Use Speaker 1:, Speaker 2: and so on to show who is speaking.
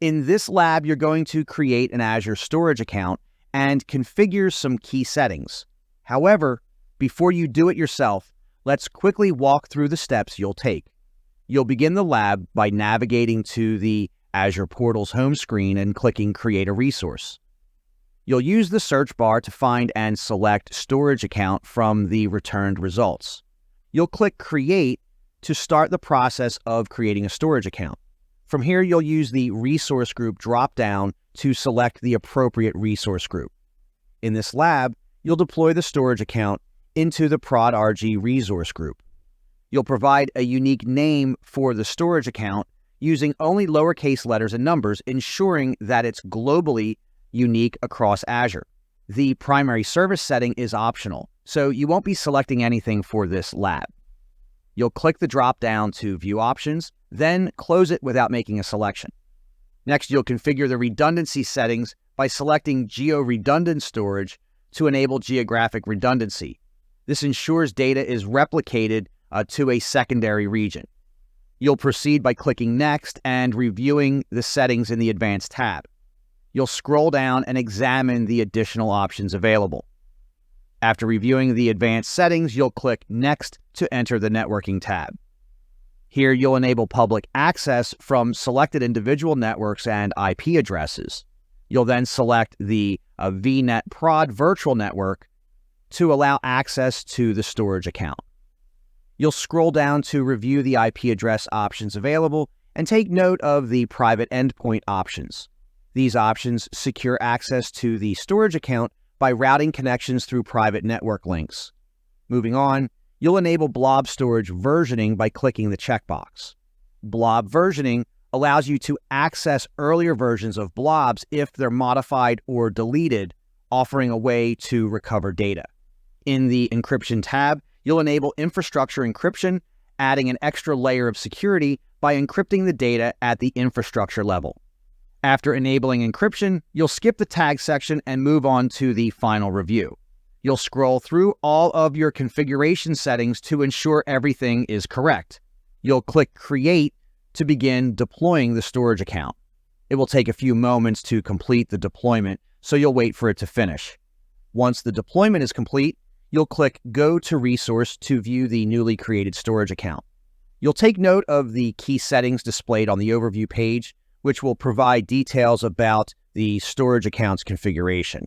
Speaker 1: In this lab, you're going to create an Azure Storage account and configure some key settings. However, before you do it yourself, let's quickly walk through the steps you'll take. You'll begin the lab by navigating to the Azure Portal's home screen and clicking Create a Resource. You'll use the search bar to find and select Storage Account from the returned results. You'll click Create to start the process of creating a storage account. From here, you'll use the Resource Group drop-down to select the appropriate resource group. In this lab, you'll deploy the storage account into the prod.rg resource group. You'll provide a unique name for the storage account using only lowercase letters and numbers, ensuring that it's globally unique across Azure. The primary service setting is optional, so you won't be selecting anything for this lab. You'll click the drop-down to view options, then close it without making a selection. Next, you'll configure the redundancy settings by selecting Geo-Redundant Storage to enable geographic redundancy. This ensures data is replicated to a secondary region. You'll proceed by clicking Next and reviewing the settings in the Advanced tab. You'll scroll down and examine the additional options available. After reviewing the advanced settings, you'll click Next to enter the Networking tab. Here, you'll enable public access from selected individual networks and IP addresses. You'll then select the VNet Prod virtual network to allow access to the storage account. You'll scroll down to review the IP address options available and take note of the private endpoint options. These options secure access to the storage account by routing connections through private network links. Moving on, you'll enable Blob storage versioning by clicking the checkbox. Blob versioning allows you to access earlier versions of blobs if they're modified or deleted, offering a way to recover data. In the Encryption tab, you'll enable infrastructure encryption, adding an extra layer of security by encrypting the data at the infrastructure level. After enabling encryption, you'll skip the tag section and move on to the final review. You'll scroll through all of your configuration settings to ensure everything is correct. You'll click Create to begin deploying the storage account. It will take a few moments to complete the deployment, so you'll wait for it to finish. Once the deployment is complete, you'll click Go to Resource to view the newly created storage account. You'll take note of the key settings displayed on the overview page, which will provide details about the storage account's configuration.